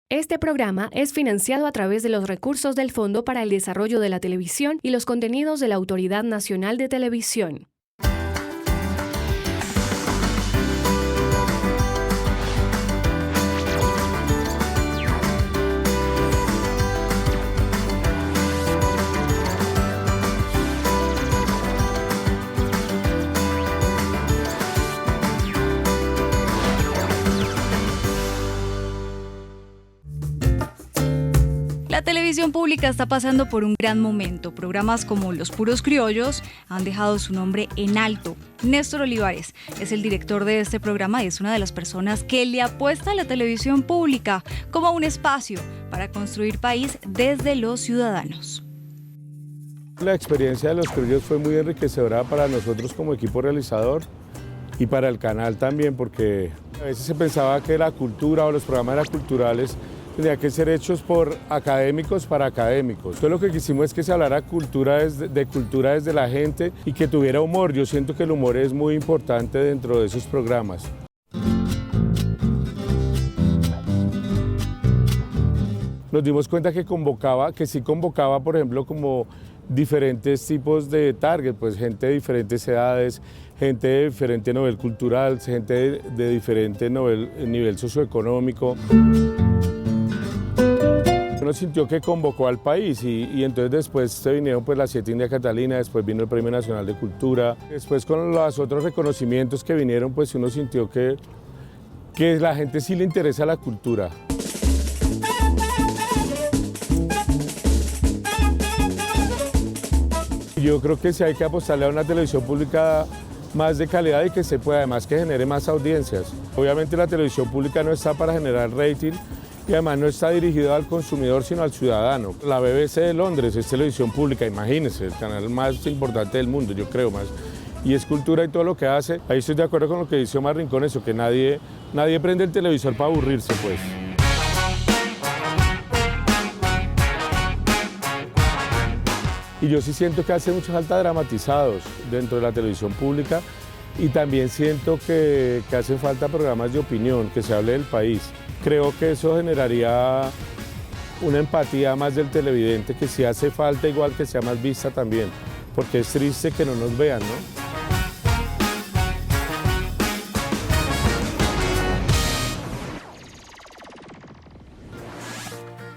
Este programa es financiado a través de los recursos del Fondo para el Desarrollo de la Televisión y los contenidos de la Autoridad Nacional de Televisión. La televisión pública está pasando por un gran momento. Programas como Los Puros Criollos han dejado su nombre en alto. Néstor Olivares es el director de este programa y es una de las personas que le apuesta a la televisión pública como un espacio para construir país desde los ciudadanos. La experiencia de Los Criollos fue muy enriquecedora para nosotros como equipo realizador y para el canal también, porque a veces se pensaba que la cultura o los programas eran culturales tenía que ser hechos por académicos para académicos. Entonces lo que quisimos es que se hablara de cultura desde la gente y que tuviera humor. Yo siento que el humor es muy importante dentro de esos programas. Nos dimos cuenta que sí convocaba, por ejemplo, como diferentes tipos de target, pues gente de diferentes edades, gente de diferente nivel cultural, gente de diferente nivel socioeconómico. Uno sintió que convocó al país y entonces después se vinieron pues las 7 India Catalina, después vino el Premio Nacional de Cultura, después con los otros reconocimientos que vinieron pues uno sintió que la gente sí le interesa la cultura. Yo creo que sí hay que apostarle a una televisión pública más de calidad y que se pueda, además que genere más audiencias. Obviamente la televisión pública no está para generar rating y además no está dirigido al consumidor sino al ciudadano. La BBC de Londres es televisión pública, imagínense, el canal más importante del mundo, yo creo más. Y es cultura y todo lo que hace. Ahí estoy de acuerdo con lo que dice Omar Rincón, eso, que nadie prende el televisor para aburrirse, pues. Y yo sí siento que hace mucha falta dramatizados dentro de la televisión pública y también siento que hacen falta programas de opinión, que se hable del país. Creo que eso generaría una empatía más del televidente, que sí hace falta igual que sea más vista también, porque es triste que no nos vean, ¿no?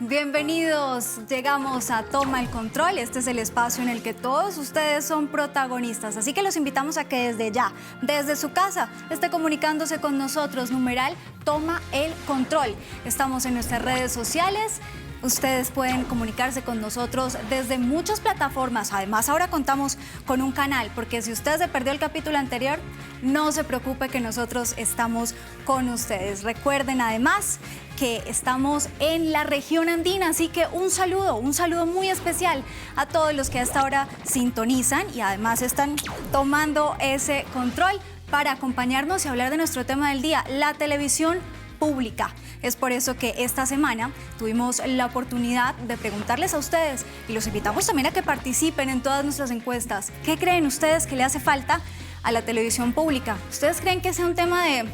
Bienvenidos, llegamos a Toma el Control. Este es el espacio en el que todos ustedes son protagonistas, así que los invitamos a que desde ya, desde su casa, esté comunicándose con nosotros, numeral Toma el Control. Estamos en nuestras redes sociales. Ustedes pueden comunicarse con nosotros desde muchas plataformas. Además, ahora contamos con un canal, porque si usted se perdió el capítulo anterior, no se preocupe que nosotros estamos con ustedes. Recuerden además que estamos en la región andina, así que un saludo muy especial a todos los que a esta hora sintonizan y además están tomando ese control para acompañarnos y hablar de nuestro tema del día, la televisión pública. Es por eso que esta semana tuvimos la oportunidad de preguntarles a ustedes y los invitamos también a que participen en todas nuestras encuestas. ¿Qué creen ustedes que le hace falta a la televisión pública? ¿Ustedes creen que sea un tema de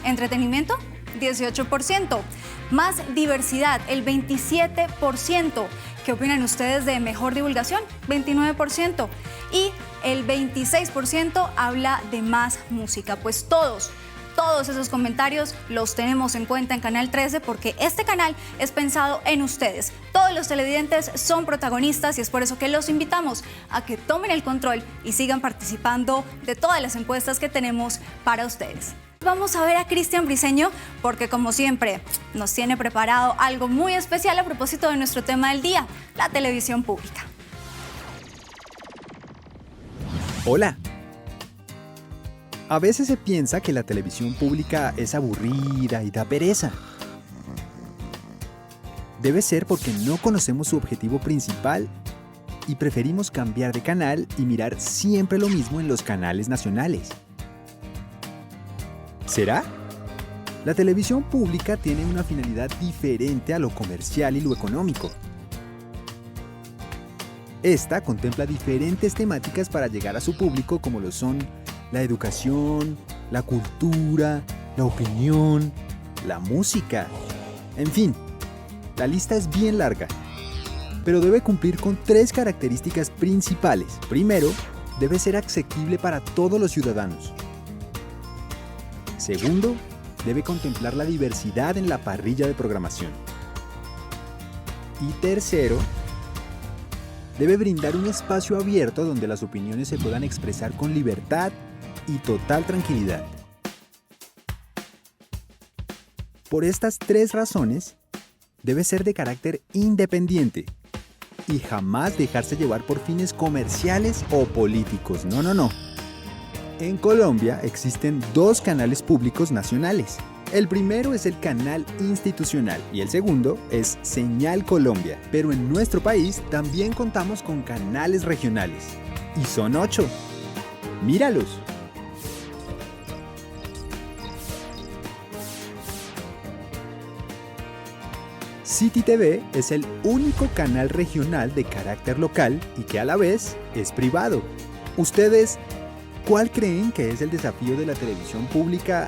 entretenimiento? 18%. Más diversidad, el 27%. ¿Qué opinan ustedes de mejor divulgación? 29%. Y el 26% habla de más música. Pues todos esos comentarios los tenemos en cuenta en Canal 13 porque este canal es pensado en ustedes. Todos los televidentes son protagonistas y es por eso que los invitamos a que tomen el control y sigan participando de todas las encuestas que tenemos para ustedes. Vamos a ver a Cristian Briceño porque, como siempre, nos tiene preparado algo muy especial a propósito de nuestro tema del día, la televisión pública. Hola. A veces se piensa que la televisión pública es aburrida y da pereza. Debe ser porque no conocemos su objetivo principal y preferimos cambiar de canal y mirar siempre lo mismo en los canales nacionales. ¿Será? La televisión pública tiene una finalidad diferente a lo comercial y lo económico. Esta contempla diferentes temáticas para llegar a su público como lo son la educación, la cultura, la opinión, la música, en fin, La lista es bien larga, pero debe cumplir con 3 características principales. Primero, debe ser asequible para todos los ciudadanos. Segundo, debe contemplar la diversidad en la parrilla de programación. Y tercero, debe brindar un espacio abierto donde las opiniones se puedan expresar con libertad y total tranquilidad. Por estas 3 razones, debe ser de carácter independiente y jamás dejarse llevar por fines comerciales o políticos. No. En Colombia existen 2 canales públicos nacionales. El primero es el canal institucional y el segundo es Señal Colombia. Pero en nuestro país también contamos con canales regionales. Y son 8. ¡Míralos! City TV es el único canal regional de carácter local y que a la vez es privado. ¿Ustedes cuál creen que es el desafío de la televisión pública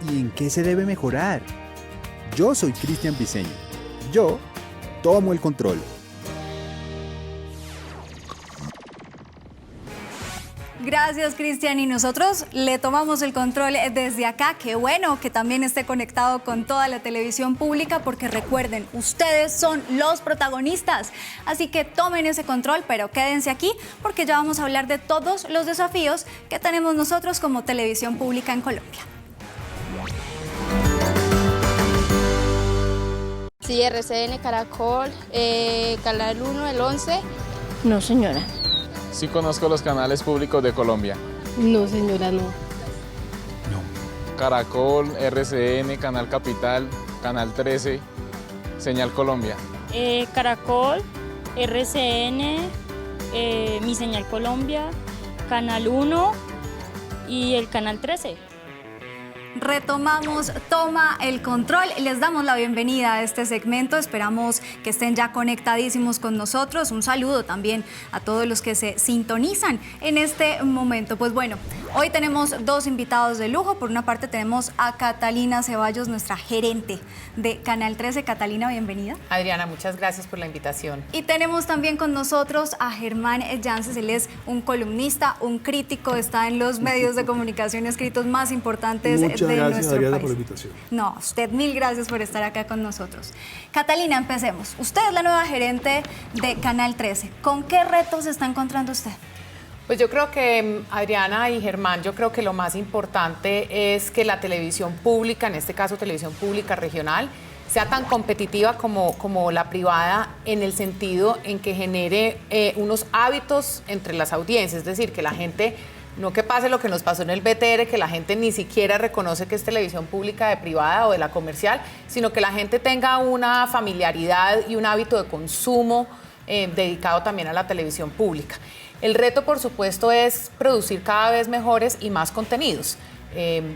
y en qué se debe mejorar? Yo soy Cristian Briceño. Yo tomo el control. Gracias, Cristian. Y nosotros le tomamos el control desde acá. Qué bueno que también esté conectado con toda la televisión pública, porque recuerden, ustedes son los protagonistas. Así que tomen ese control, pero quédense aquí porque ya vamos a hablar de todos los desafíos que tenemos nosotros como televisión pública en Colombia. Sí, RCN, Caracol, Canal 1, el 11. No, señora. Sí conozco los canales públicos de Colombia. No, señora, no. Caracol, RCN, Canal Capital, Canal 13, Señal Colombia. Caracol, RCN, Mi Señal Colombia, Canal 1 y el Canal 13. Retomamos Toma el Control. Les damos la bienvenida a este segmento. Esperamos que estén ya conectadísimos con nosotros. Un saludo también a todos los que se sintonizan en este momento. Pues bueno, hoy tenemos 2 invitados de lujo. Por una parte tenemos a Catalina Ceballos, nuestra gerente de Canal 13. Catalina, bienvenida. Adriana, muchas gracias por la invitación. Y tenemos también con nosotros a Germán Llances. Él es un columnista, un crítico, está en los medios de comunicación escritos más importantes de nuestro Adriana, país. por la invitación. No, usted mil gracias por estar acá con nosotros. Catalina, empecemos. Usted es la nueva gerente de Canal 13. ¿Con qué retos se está encontrando usted? Pues yo creo que, Adriana y Germán, yo creo que lo más importante es que la televisión pública, en este caso televisión pública regional, sea tan competitiva como la privada, en el sentido en que genere unos hábitos entre las audiencias, es decir, que la gente, no que pase lo que nos pasó en el BTR, que la gente ni siquiera reconoce que es televisión pública de privada o de la comercial, sino que la gente tenga una familiaridad y un hábito de consumo dedicado también a la televisión pública. El reto, por supuesto, es producir cada vez mejores y más contenidos.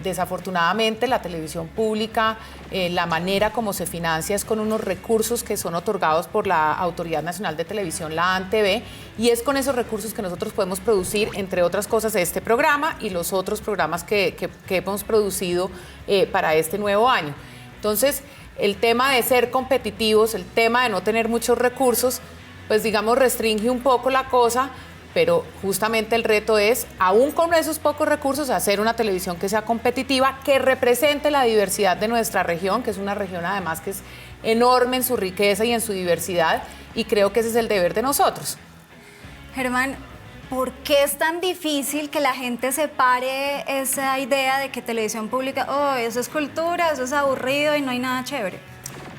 Desafortunadamente, la televisión pública, la manera como se financia es con unos recursos que son otorgados por la Autoridad Nacional de Televisión, la ANTV, y es con esos recursos que nosotros podemos producir, entre otras cosas, este programa y los otros programas que hemos producido para este nuevo año. Entonces, el tema de ser competitivos, el tema de no tener muchos recursos, pues digamos restringe un poco la cosa, pero justamente el reto es, aún con esos pocos recursos, hacer una televisión que sea competitiva, que represente la diversidad de nuestra región, que es una región además que es enorme en su riqueza y en su diversidad, y creo que ese es el deber de nosotros. Germán, ¿por qué es tan difícil que la gente separe esa idea de que televisión pública, oh, eso es cultura, eso es aburrido y no hay nada chévere?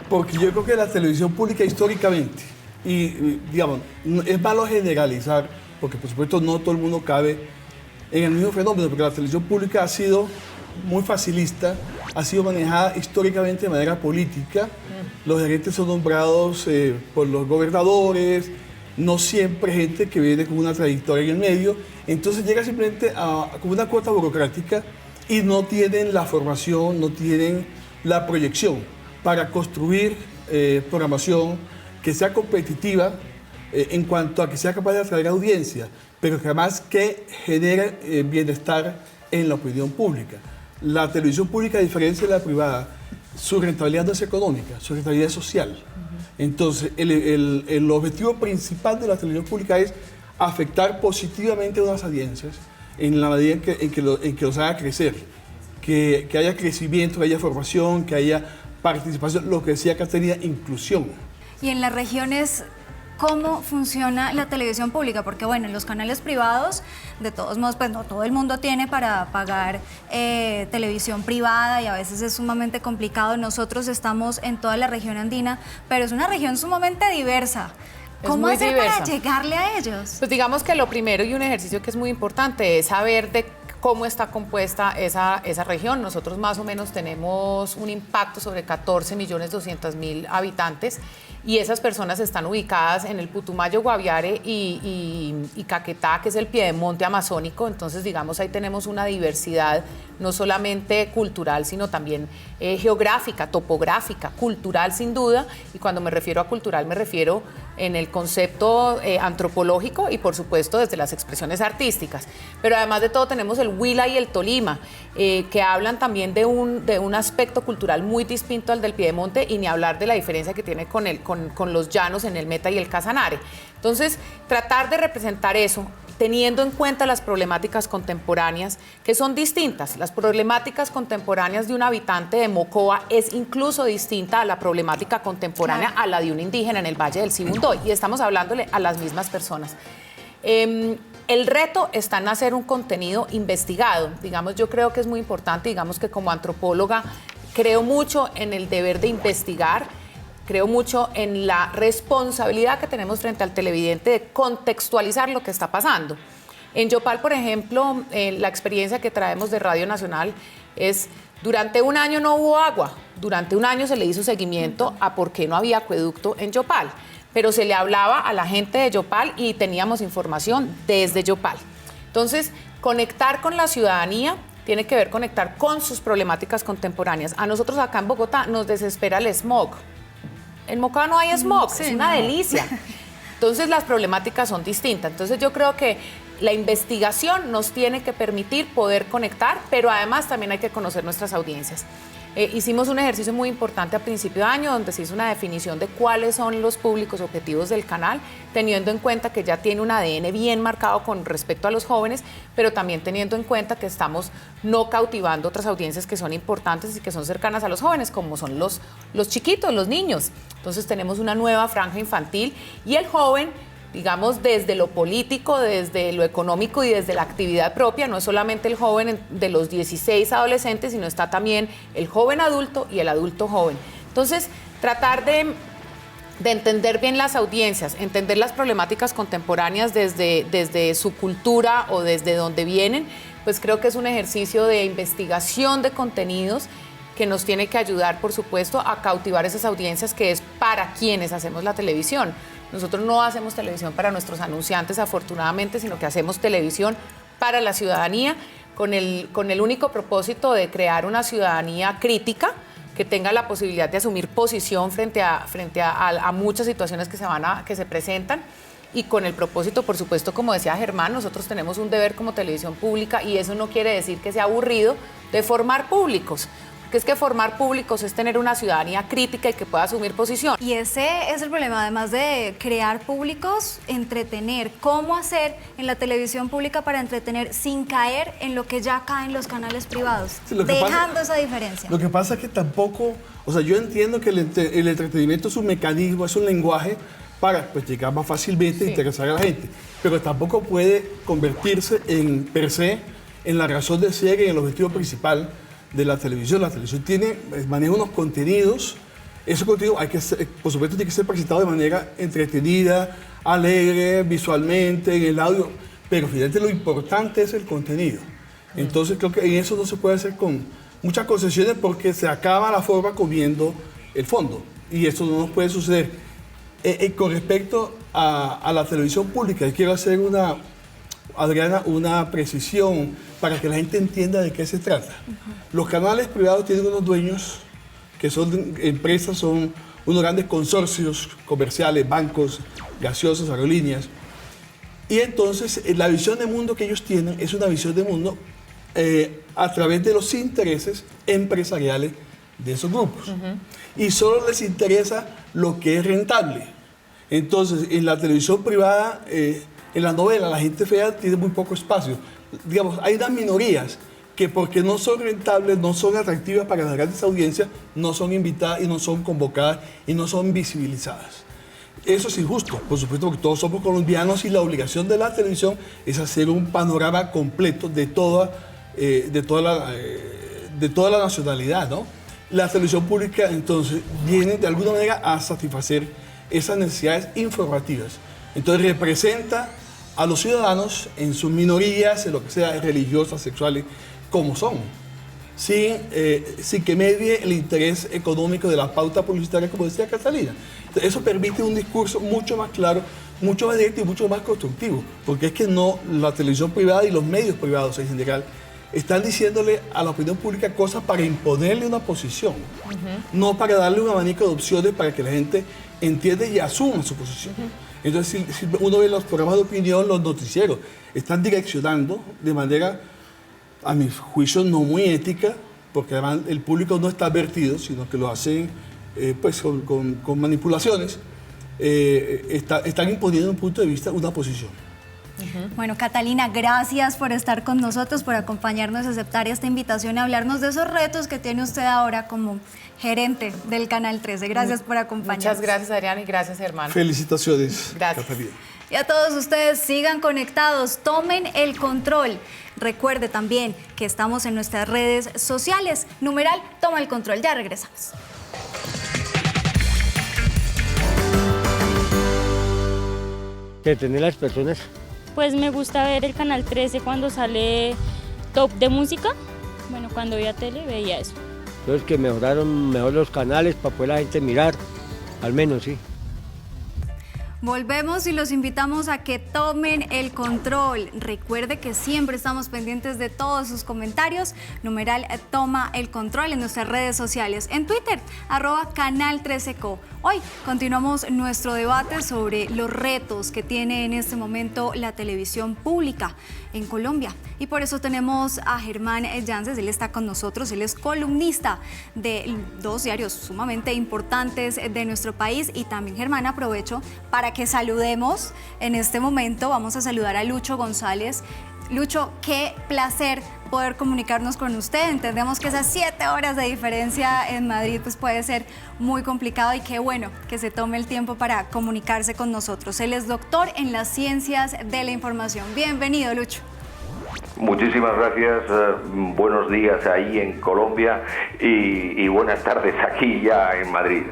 Porque yo creo que la televisión pública históricamente, y digamos, es malo generalizar, porque por supuesto no todo el mundo cabe en el mismo fenómeno, porque la televisión pública ha sido muy facilista, ha sido manejada históricamente de manera política. Los gerentes son nombrados por los gobernadores, no siempre gente que viene con una trayectoria en el medio, entonces llega simplemente como una cuota burocrática y no tienen la formación, no tienen la proyección para construir programación que sea competitiva en cuanto a que sea capaz de atraer audiencia, pero que además que genere bienestar en la opinión pública. La televisión pública, a diferencia de la privada, su rentabilidad no es económica, su rentabilidad es social. Entonces, el objetivo principal de la televisión pública es afectar positivamente a unas audiencias en la medida en que los haga crecer, que haya crecimiento, que haya formación, que haya participación, lo que decía Caterina, inclusión. Y en las regiones, ¿cómo funciona la televisión pública? Porque bueno, en los canales privados, de todos modos, pues no todo el mundo tiene para pagar televisión privada y a veces es sumamente complicado. Nosotros estamos en toda la región andina, pero es una región sumamente diversa. ¿Cómo hacer para llegarle a ellos? Pues digamos que lo primero y un ejercicio que es muy importante es saber de cómo está compuesta esa región. Nosotros más o menos tenemos un impacto sobre 14.200.000 habitantes y esas personas están ubicadas en el Putumayo, Guaviare y Caquetá, que es el piedemonte amazónico. Entonces, digamos, ahí tenemos una diversidad no solamente cultural, sino también geográfica, topográfica, cultural sin duda. Y cuando me refiero a cultural, me refiero en el concepto antropológico y por supuesto desde las expresiones artísticas. Pero además de todo tenemos el Huila y el Tolima, que hablan también de un aspecto cultural muy distinto al del piedemonte y ni hablar de la diferencia que tiene con los llanos en el Meta y el Casanare. Entonces, tratar de representar eso teniendo en cuenta las problemáticas contemporáneas que son distintas. Las problemáticas contemporáneas de un habitante de Mocoa es incluso distinta a la problemática contemporánea a la de un indígena en el Valle del Sibundoy y estamos hablándole a las mismas personas. El reto está en hacer un contenido investigado. Digamos, yo creo que es muy importante, digamos que como antropóloga creo mucho en el deber de investigar. Creo mucho en la responsabilidad que tenemos frente al televidente de contextualizar lo que está pasando. En Yopal, por ejemplo, la experiencia que traemos de Radio Nacional es, durante un año no hubo agua, durante un año se le hizo seguimiento a por qué no había acueducto en Yopal, pero se le hablaba a la gente de Yopal y teníamos información desde Yopal. Entonces, conectar con la ciudadanía tiene que ver conectar con sus problemáticas contemporáneas. A nosotros acá en Bogotá nos desespera el smog. En Mocoa no hay smog, sí, es una delicia. Entonces las problemáticas son distintas. Entonces yo creo que la investigación nos tiene que permitir poder conectar, pero además también hay que conocer nuestras audiencias. Hicimos un ejercicio muy importante a principio de año donde se hizo una definición de cuáles son los públicos objetivos del canal, teniendo en cuenta que ya tiene un ADN bien marcado con respecto a los jóvenes, pero también teniendo en cuenta que estamos no cautivando otras audiencias que son importantes y que son cercanas a los jóvenes, como son los chiquitos, los niños. Entonces tenemos una nueva franja infantil y el joven, digamos, desde lo político, desde lo económico y desde la actividad propia, no es solamente el joven de los 16 adolescentes, sino está también el joven adulto y el adulto joven. Entonces, tratar de entender bien las audiencias, entender las problemáticas contemporáneas desde su cultura o desde donde vienen, pues creo que es un ejercicio de investigación de contenidos que nos tiene que ayudar, por supuesto, a cautivar esas audiencias que es para quienes hacemos la televisión. Nosotros no hacemos televisión para nuestros anunciantes, afortunadamente, sino que hacemos televisión para la ciudadanía con el único propósito de crear una ciudadanía crítica que tenga la posibilidad de asumir posición frente a muchas situaciones que se presentan y con el propósito, por supuesto, como decía Germán, nosotros tenemos un deber como televisión pública y eso no quiere decir que sea aburrido de formar públicos. Que es que formar públicos es tener una ciudadanía crítica y que pueda asumir posición. Y ese es el problema, además de crear públicos, entretener. ¿Cómo hacer en la televisión pública para entretener sin caer en lo que ya caen los canales privados? Sí, dejando esa diferencia. Lo que pasa es que tampoco, o sea, yo entiendo que el entretenimiento es un mecanismo, es un lenguaje para pues, llegar más fácilmente e interesar a la gente, pero tampoco puede convertirse en per se en la razón de ser y en el objetivo principal de la televisión. La televisión maneja unos contenidos, esos contenidos por supuesto tiene que ser presentado de manera entretenida, alegre, visualmente, en el audio, pero finalmente lo importante es el contenido. Entonces creo que en eso no se puede hacer con muchas concesiones porque se acaba la forma comiendo el fondo y eso no nos puede suceder. Con respecto a la televisión pública, quiero hacer Adriana, una precisión para que la gente entienda de qué se trata. Los canales privados tienen unos dueños que son empresas, son unos grandes consorcios comerciales, bancos, gaseosas, aerolíneas. Y entonces la visión de mundo que ellos tienen es una visión de mundo a través de los intereses empresariales de esos grupos. Y solo les interesa lo que es rentable. Entonces, en la televisión privada, en la novela, la gente fea tiene muy poco espacio. Digamos, hay unas minorías que porque no son rentables, no son atractivas para las grandes audiencias, no son invitadas y no son convocadas y no son visibilizadas. Eso es injusto, por supuesto, porque todos somos colombianos y la obligación de la televisión es hacer un panorama completo de toda la nacionalidad, ¿no? La televisión pública, entonces, viene de alguna manera a satisfacer esas necesidades informativas. Entonces, representa a los ciudadanos en sus minorías, en lo que sea, religiosas, sexuales, como son, sin que medie el interés económico de la pauta publicitaria, como decía Catalina. Entonces, eso permite un discurso mucho más claro, mucho más directo y mucho más constructivo, porque es que no la televisión privada y los medios privados en general están diciéndole a la opinión pública cosas para imponerle una posición, no para darle un abanico de opciones para que la gente entienda y asuma su posición. Entonces, si uno ve los programas de opinión, los noticieros, están direccionando de manera, a mi juicio, no muy ética, porque además el público no está advertido, sino que lo hacen pues, con manipulaciones, están imponiendo un punto de vista, una posición. Bueno, Catalina, gracias por estar con nosotros, por acompañarnos, aceptar esta invitación y hablarnos de esos retos que tiene usted ahora como gerente del Canal 13. Gracias por acompañarnos. Muchas gracias, Adriana, y gracias, Germán. Felicitaciones. Gracias. Catalina. Y a todos ustedes, sigan conectados, tomen el control. Recuerde también que estamos en nuestras redes sociales. Numeral Toma el Control. Ya regresamos. ¿Qué tienen las personas? Pues me gusta ver el Canal 13 cuando sale Top de música. Bueno, cuando veía tele veía eso. Entonces que mejoraron mejor los canales para poder la gente mirar, al menos sí. Volvemos y los invitamos a que tomen el control. Recuerde que siempre estamos pendientes de todos sus comentarios. Numeral Toma el Control en nuestras redes sociales. En Twitter, @Canal13Co. Hoy continuamos nuestro debate sobre los retos que tiene en este momento la televisión pública en Colombia. Y por eso tenemos a Germán Llances, él está con nosotros, él es columnista de dos diarios sumamente importantes de nuestro país. Y también, Germán, aprovecho para que saludemos en este momento. Vamos a saludar a Lucho González. Lucho, qué placer poder comunicarnos con usted. Entendemos que esas 7 horas de diferencia en Madrid pues puede ser muy complicado y qué bueno que se tome el tiempo para comunicarse con nosotros. Él es doctor en las ciencias de la información. Bienvenido, Lucho. Muchísimas gracias, buenos días ahí en Colombia y buenas tardes aquí ya en Madrid.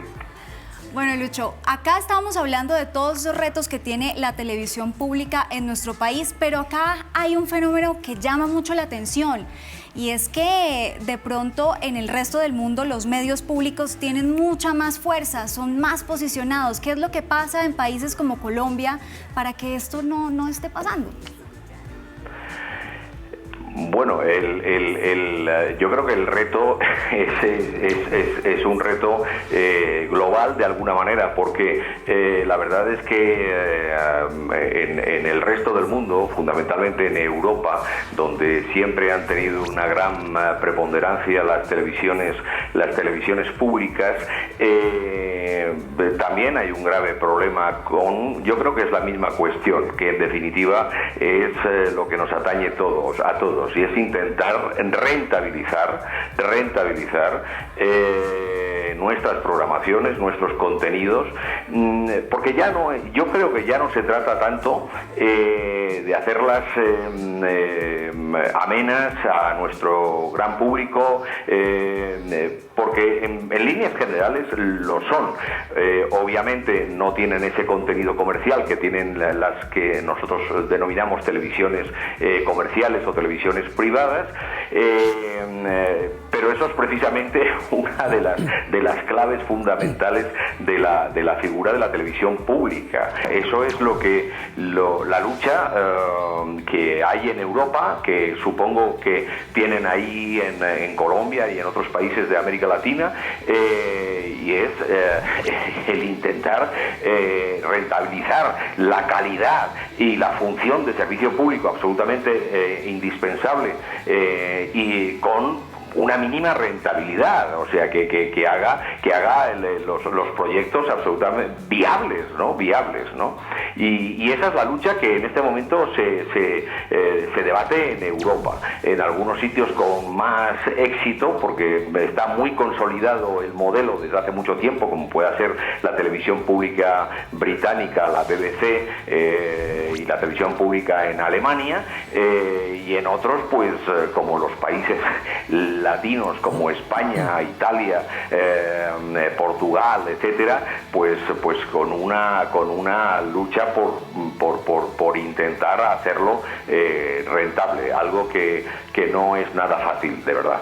Bueno, Lucho, acá estábamos hablando de todos esos retos que tiene la televisión pública en nuestro país, pero acá hay un fenómeno que llama mucho la atención y es que de pronto en el resto del mundo los medios públicos tienen mucha más fuerza, son más posicionados. ¿Qué es lo que pasa en países como Colombia para que esto no esté pasando? Bueno, yo creo que el reto es un reto global de alguna manera, porque la verdad es que en el resto del mundo, fundamentalmente en Europa, donde siempre han tenido una gran preponderancia las televisiones públicas, también hay un grave problema yo creo que es la misma cuestión, que en definitiva es lo que nos atañe a todos, y es intentar rentabilizar nuestras programaciones, nuestros contenidos, porque yo creo que ya no se trata tanto de hacerlas amenas a nuestro gran público, porque en líneas generales lo son. Obviamente no tienen ese contenido comercial que tienen las que nosotros denominamos televisiones comerciales o televisiones privadas, pero eso es precisamente una de las claves fundamentales de la figura de la televisión pública. Eso es la lucha que hay en Europa, que supongo que tienen ahí en Colombia y en otros países de América Latina, y es el intentar rentabilizar la calidad y la función de servicio público absolutamente indispensable, y con una mínima rentabilidad, o sea, que haga los proyectos absolutamente viables, ¿no? Y esa es la lucha que en este momento se debate en Europa, en algunos sitios con más éxito, porque está muy consolidado el modelo desde hace mucho tiempo, como puede ser la televisión pública británica, la BBC, y la televisión pública en Alemania, y en otros, pues, como los países latinos, como España, Italia, Portugal, etcétera, pues con una lucha por intentar hacerlo rentable, algo que no es nada fácil, de verdad.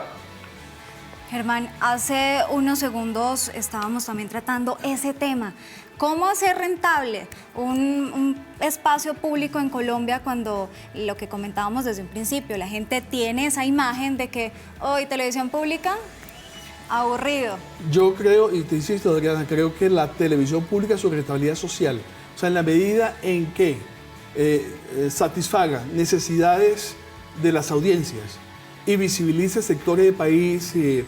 Germán, hace unos segundos estábamos también tratando ese tema. ¿Cómo hacer rentable un espacio público en Colombia cuando lo que comentábamos desde un principio, la gente tiene esa imagen de que hoy televisión pública, aburrido? Yo creo, y te insisto, Adriana, creo que la televisión pública es su rentabilidad social. O sea, en la medida en que satisfaga necesidades de las audiencias y visibilice sectores del país y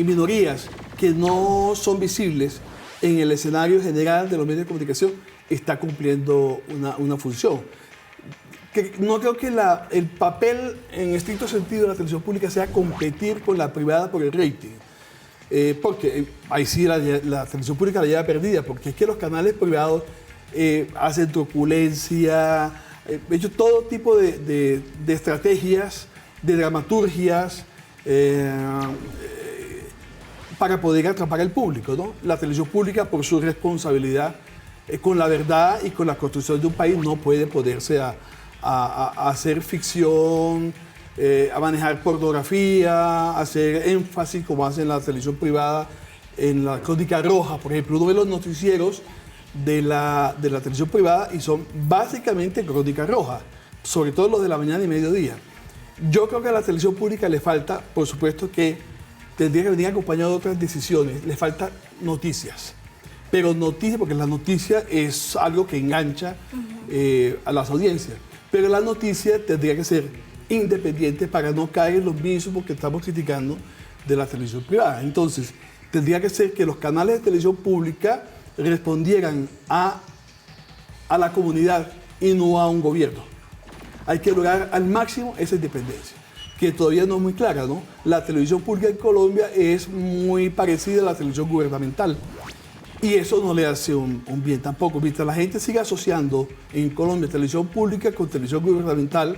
minorías que no son visibles en el escenario general de los medios de comunicación, está cumpliendo una función. No creo que el papel en estricto sentido de la televisión pública sea competir con la privada por el rating, porque ahí sí la televisión pública la lleva perdida, porque es que los canales privados hacen truculencia, hecho todo tipo de estrategias, de dramaturgias, para poder atrapar al público, ¿no? La televisión pública, por su responsabilidad con la verdad y con la construcción de un país, no puede ponerse a hacer ficción, a manejar pornografía, a hacer énfasis, como hacen la televisión privada, en la crónica roja, por ejemplo. Uno ve los noticieros de la televisión privada y son básicamente crónica roja, sobre todo los de la mañana y mediodía. Yo creo que a la televisión pública le falta, por supuesto que tendría que venir acompañado de otras decisiones. Le falta noticias. Pero noticias, porque la noticia es algo que engancha a las audiencias. Pero la noticia tendría que ser independiente para no caer en lo mismo que estamos criticando de la televisión privada. Entonces, tendría que ser que los canales de televisión pública respondieran a la comunidad y no a un gobierno. Hay que lograr al máximo esa independencia, que todavía no es muy clara, ¿no? La televisión pública en Colombia es muy parecida a la televisión gubernamental y eso no le hace un bien tampoco. Mientras la gente siga asociando en Colombia televisión pública con televisión gubernamental,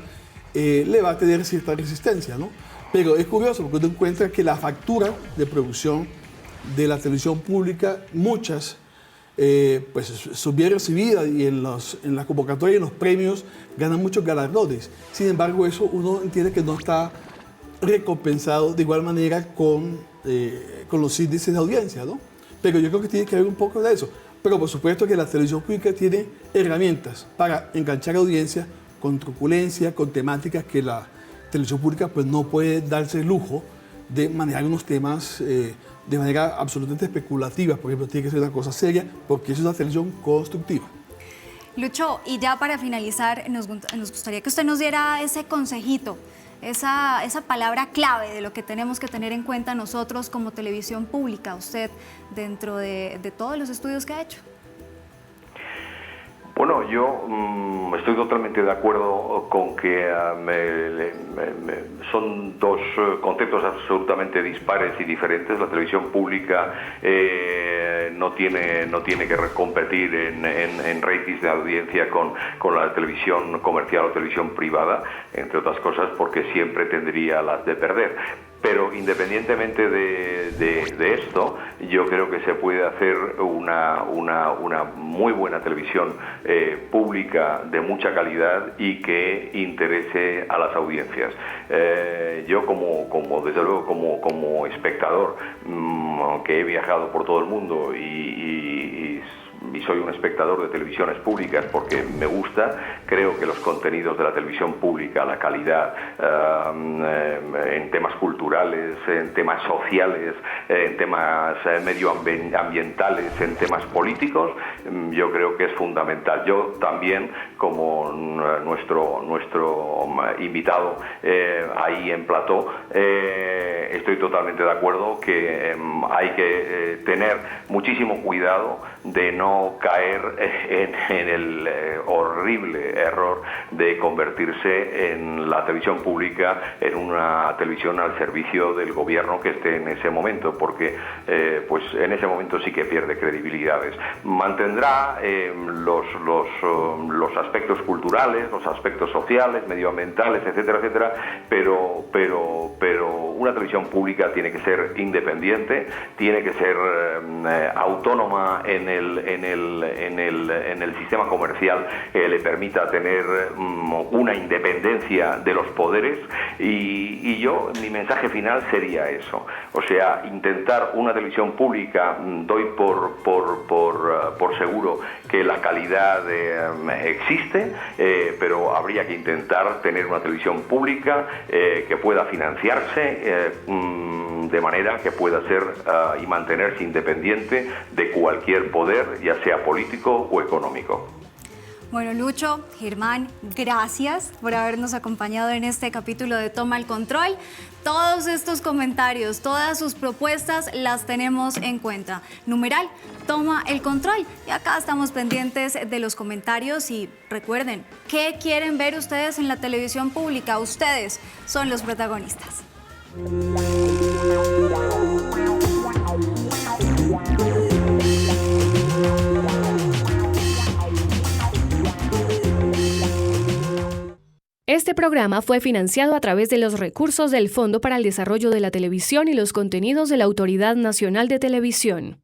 le va a tener cierta resistencia, ¿no? Pero es curioso porque uno encuentra que la factura de producción de la televisión pública, muchas, pues son bien recibidas y en la convocatoria y en los premios ganan muchos galardones. Sin embargo, eso uno entiende que no está recompensado de igual manera con los índices de audiencia, ¿no? Pero yo creo que tiene que haber un poco de eso. Pero por supuesto que la televisión pública tiene herramientas para enganchar audiencia con truculencia, con temáticas que la televisión pública pues no puede darse el lujo de manejar unos temas de manera absolutamente especulativa. Por ejemplo, tiene que ser una cosa seria porque es una televisión constructiva. Lucho, y ya para finalizar, nos gustaría que usted nos diera ese consejito, esa palabra clave de lo que tenemos que tener en cuenta nosotros como televisión pública, usted dentro de todos los estudios que ha hecho. Bueno, yo estoy totalmente de acuerdo con que son dos conceptos absolutamente dispares y diferentes. La televisión pública no tiene que competir en ratings de audiencia con la televisión comercial o televisión privada, entre otras cosas porque siempre tendría las de perder. Pero independientemente de esto, yo creo que se puede hacer una muy buena televisión pública de mucha calidad y que interese a las audiencias. Yo desde luego como espectador, que he viajado por todo el mundo y soy un espectador de televisiones públicas porque me gusta. Creo que los contenidos de la televisión pública, la calidad en temas culturales, en temas sociales, en temas medioambientales, en temas políticos, yo creo que es fundamental. Yo también, como nuestro invitado ahí en plató, estoy totalmente de acuerdo que hay que tener muchísimo cuidado de no caer en el horrible error de convertirse en la televisión pública en una televisión al servicio del gobierno que esté en ese momento, porque pues en ese momento sí que pierde credibilidades. Mantendrá los aspectos culturales, los aspectos sociales, medioambientales, etcétera, etcétera, pero una televisión pública tiene que ser independiente, tiene que ser autónoma en el sistema comercial que le permita tener una independencia de los poderes, y mi mensaje final sería eso, o sea, intentar una televisión pública. Doy por seguro que la calidad existe, pero habría que intentar tener una televisión pública que pueda financiarse de manera que pueda ser y mantenerse independiente de cualquier poder, ya sea político o económico. Bueno, Lucho, Germán, gracias por habernos acompañado en este capítulo de Toma el Control. Todos estos comentarios, todas sus propuestas las tenemos en cuenta. Numeral, Toma el Control. Y acá estamos pendientes de los comentarios y recuerden, ¿qué quieren ver ustedes en la televisión pública? Ustedes son los protagonistas. Este programa fue financiado a través de los recursos del Fondo para el Desarrollo de la Televisión y los contenidos de la Autoridad Nacional de Televisión.